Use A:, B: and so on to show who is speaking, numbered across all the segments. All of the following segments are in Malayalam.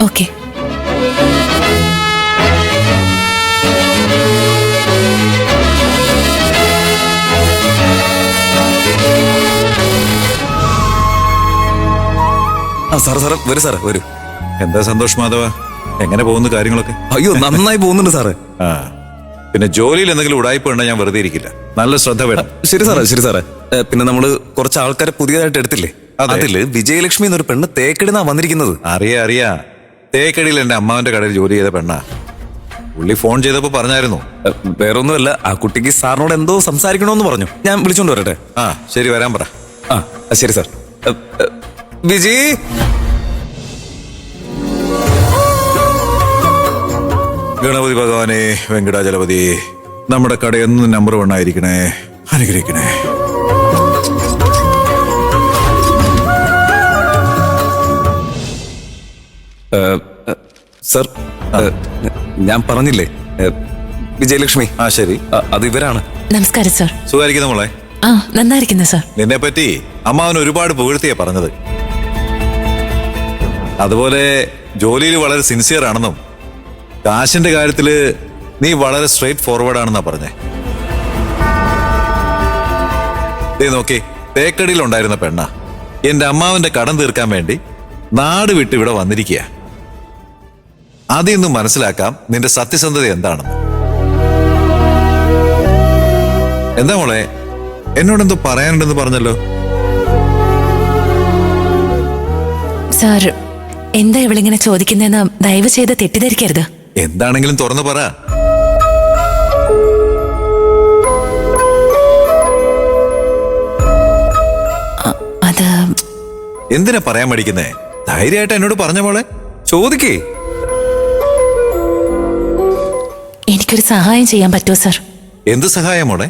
A: ഓക്കെ.
B: സാറേ വരൂ സാറേ വരൂ.
C: എന്താ സന്തോഷ് മാധവ, എങ്ങനെ പോകുന്നു കാര്യങ്ങളൊക്കെ?
B: അയ്യോ നന്നായി പോകുന്നുണ്ട് സാറേ.
C: ആ, പിന്നെ ജോലിയിൽ എന്തെങ്കിലും ഉടായ്പ ഉണ്ടെങ്കിൽ ഞാൻ വെറുതെ ഇരിക്കില്ല. നല്ല ശ്രദ്ധ വേണം.
B: ശരി സാറേ. പിന്നെ നമ്മള് കുറച്ച് ആൾക്കാരെ പുതിയതായിട്ട് എടുത്തില്ലേ, അതില് വിജയലക്ഷ്മി എന്നൊരു പെണ്ണ് തേക്കടിന്നാ വന്നിരിക്കുന്നത്.
C: അറിയാ തേക്കടിയിൽ എന്റെ അമ്മാവന്റെ കടയിൽ ജോലി ചെയ്ത പെണ്ണാ. പുള്ളി ഫോൺ ചെയ്തപ്പോ പറഞ്ഞായിരുന്നു.
B: വേറൊന്നുമല്ല, ആ കുട്ടിക്ക് സാറിനോട് എന്തോ സംസാരിക്കണോന്ന് പറഞ്ഞു. ഞാൻ വിളിച്ചോണ്ട് വരട്ടെ?
C: ആ ശരി, വരാൻ പറ.
B: ശരി സാർ. വിജി,
C: ഗണപതി ഭഗവാനെ, വെങ്കടാചലപതി, നമ്മുടെ കട എന്നും നമ്പർ 1 ആയിരിക്കണേ, അനുഗ്രഹിക്കണേ.
B: സർ, ഞാൻ പറഞ്ഞില്ലേ വിജയലക്ഷ്മി.
C: ആ ശരി,
B: അത് ഇവരാണ്.
A: നമസ്കാരം സർ.
C: സുഖായിരിക്കുന്ന മോളെ?
A: ആ നന്നായിരിക്കുന്നു സർ.
C: നിന്നെ പറ്റി അമ്മാവൻ ഒരുപാട് പുകഴ്ത്തിയാ പറഞ്ഞത്. അതുപോലെ ജോലിയിൽ വളരെ സിൻസിയർ ആണെന്നും കാശിന്റെ കാര്യത്തില് നീ വളരെ സ്ട്രെയിറ്റ് ഫോർവേഡ് ആണെന്നാ പറഞ്ഞേ. നോക്കി, തേക്കടിയിൽ ഉണ്ടായിരുന്ന പെണ്ണ എന്റെ അമ്മാവന്റെ കടം തീർക്കാൻ വേണ്ടി നാട് വിട്ട് ഇവിടെ വന്നിരിക്കുക. അതിന്ന് മനസ്സിലാക്കാം നിന്റെ സത്യസന്ധത എന്താണെന്ന്. എന്താ മോളെ, എന്നോടെന്തോ പറയാനുണ്ടെന്ന് പറഞ്ഞല്ലോ?
A: സാർ, എന്താ ഇവളിങ്ങനെ ചോദിക്കുന്നതെന്ന് ദയവ് ചെയ്ത് തെറ്റിദ്ധരിക്കരുത്.
C: എന്താണെങ്കിലും തുറന്നു പറ.
A: അത്
C: എന്തിനാ പറയാൻ മടിക്കുന്നേ? ധൈര്യമായിട്ട് എന്നോട് പറഞ്ഞ മോളെ, ചോദിക്കേ.
A: എനിക്കൊരു സഹായം ചെയ്യാൻ പറ്റുമോ സാർ?
C: എന്ത് സഹായം മോളെ?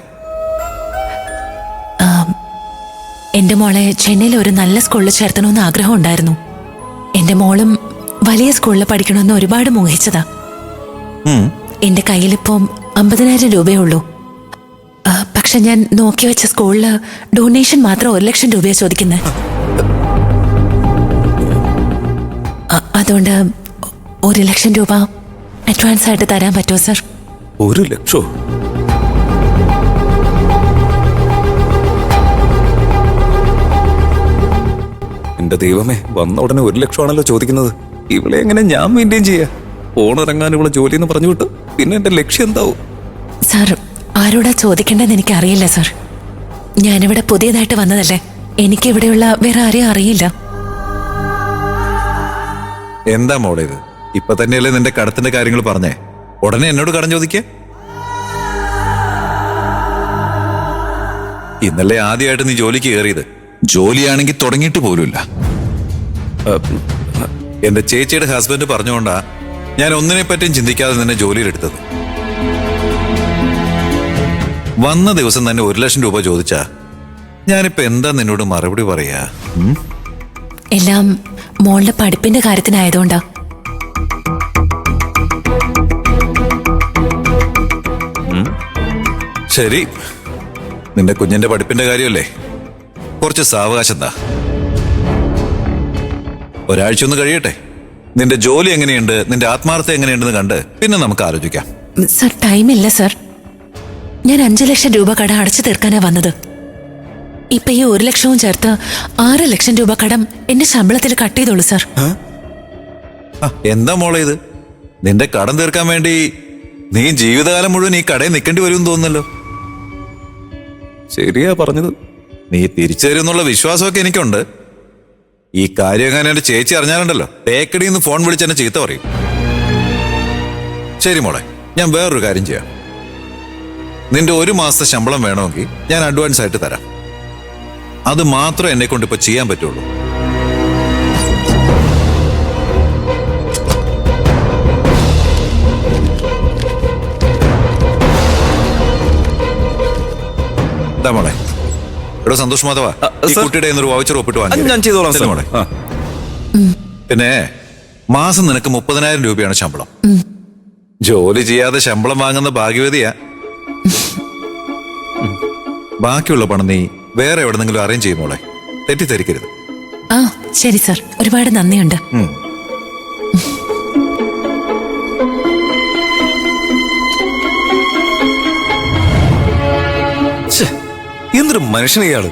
A: എന്റെ മോളെ ചെന്നൈയിൽ ഒരു നല്ല സ്കൂളിൽ ചേർത്തണമെന്ന് ആഗ്രഹം ഉണ്ടായിരുന്നു. എന്റെ മോളും വലിയ സ്കൂളിൽ പഠിക്കണമെന്ന് ഒരുപാട് മോഹിച്ചതാ. എന്റെ കയ്യിലിപ്പം 50,000 രൂപയേ ഉള്ളൂ. പക്ഷെ ഞാൻ നോക്കി വെച്ച സ്കൂളില് ഡൊണേഷൻ മാത്രം 1 ലക്ഷം രൂപയാണ് ചോദിക്കുന്നത്. അതുകൊണ്ട് 1 ലക്ഷം രൂപ അഡ്വാൻസ് ആയിട്ട് തരാൻ പറ്റുമോ സർ?
B: 1 ലക്ഷോ? എന്റെ ദൈവമേ, വന്ന ഉടനെ 1 ലക്ഷമാണല്ലോ ചോദിക്കുന്നത്. ഇവളെ എങ്ങനെ ഞാൻ മെയിൻറ്റെയിൻ ചെയ്യാ? ഓണിറങ്ങാൻ ഇവിടെ ജോലി എന്ന് പറഞ്ഞു വിട്ടു, പിന്നെ എന്റെ ലക്ഷ്യം എന്താവും?
A: സാർ, ആരോടാ ചോദിക്കേണ്ടതെന്ന് എനിക്കറിയില്ല സാർ. ഞാനിവിടെ പുതിയതായിട്ട് വന്നതല്ലേ, എനിക്ക് ഇവിടെയുള്ള വേറെ ആരെയും അറിയില്ല.
C: എന്താ മോളെ ഇത്? ഇപ്പൊ തന്നെയല്ലേ നിന്റെ കടത്തിന്റെ കാര്യങ്ങൾ പറഞ്ഞേ, ഉടനെ എന്നോട് കടം ചോദിക്കേ? ഇന്നലെ ആദ്യമായിട്ട് നീ ജോലിക്ക് കയറിയത്. ജോലിയാണെങ്കിൽ തുടങ്ങിയിട്ട് പോലുമില്ല. എന്റെ ചേച്ചിയുടെ ഹസ്ബൻഡ് പറഞ്ഞുകൊണ്ടാ ഞാൻ ഒന്നിനെ പറ്റിയും ചിന്തിക്കാതെ നിന്നെ ജോലിയിലെടുത്തത്. വന്ന ദിവസം തന്നെ 1 ലക്ഷം രൂപ ചോദിച്ചാ ഞാനിപ്പോ എന്താ നിന്നോട് മറുപടി പറയാ?
A: എല്ലാം മോളുടെ പഠിപ്പിന്റെ കാര്യത്തിനായതുകൊണ്ടാ.
C: ശരി, നിന്റെ കുഞ്ഞിന്റെ പഠിപ്പിന്റെ കാര്യമല്ലേ, കുറച്ച് സാവകാശം എന്താ. ഒരാഴ്ച ഒന്ന് കഴിയട്ടെ. നിന്റെ ജോലി എങ്ങനെയുണ്ട്, നിന്റെ ആത്മാർത്ഥത എങ്ങനെയുണ്ടെന്ന് കണ്ട് പിന്നെ നമുക്ക് ആലോചിക്കാം.
A: സർ, ടൈമില്ല സർ. ഞാൻ 5 ലക്ഷം രൂപ കടം അടച്ചു തീർക്കാനാ വന്നത്. ഇപ്പൊ ഈ 1 ലക്ഷവും ചേർത്ത് 6 ലക്ഷം രൂപ കടം എന്റെ ശമ്പളത്തിൽ കട്ട് ചെയ്തോളൂ സർ.
C: എന്താ മോളെ ഇത്? നിന്റെ കടം തീർക്കാൻ വേണ്ടി നീ ജീവിതകാലം മുഴുവൻ ഈ കടയിൽ നിൽക്കേണ്ടി വരുമെന്ന് തോന്നുന്നല്ലോ.
B: ശരിയാ പറഞ്ഞത്.
C: നീ തിരിച്ചു തരുമെന്നുള്ള വിശ്വാസമൊക്കെ എനിക്കുണ്ട്. ഈ കാര്യം എങ്ങനെ എന്റെ ചേച്ചി അറിഞ്ഞാലുണ്ടല്ലോ, തേക്കടിയിൽ നിന്ന് ഫോൺ വിളിച്ച് എന്നെ ചീത്ത പറയും. ശരി മോളെ, ഞാൻ വേറൊരു കാര്യം ചെയ്യാം. നിന്റെ 1 മാസത്തെ ശമ്പളം വേണമെങ്കിൽ ഞാൻ അഡ്വാൻസ് ആയിട്ട് തരാം. അത് മാത്രമേ എന്നെ കൊണ്ട് ഇപ്പൊ ചെയ്യാൻ പറ്റുള്ളൂ. മോളെ, ഇവിടെ സന്തോഷ് മാധവ, ഈ കുട്ടിയുടെ ഒരു വൗച്ചർ ഒപ്പിട്ട് വാങ്ങി.
B: ഞാൻ ചെയ്തോളാം മോളെ.
C: പിന്നെ മാസം നിനക്ക് 30,000 രൂപയാണ് ശമ്പളം. ജോലി ചെയ്യാതെ ശമ്പളം വാങ്ങുന്ന ഭാഗ്യവതിയാ. ബാക്കിയുള്ള പണം നീ വേറെ എവിടെന്നെങ്കിലും അറേഞ്ച് ചെയ്യുമോളെ, തെറ്റിദ്ധരിക്കരുത്.
A: ശരി സർ, ഒരുപാട് നന്ദിയുണ്ട്.
B: എന്തൊരു മനുഷ്യനെ ഇയാള്.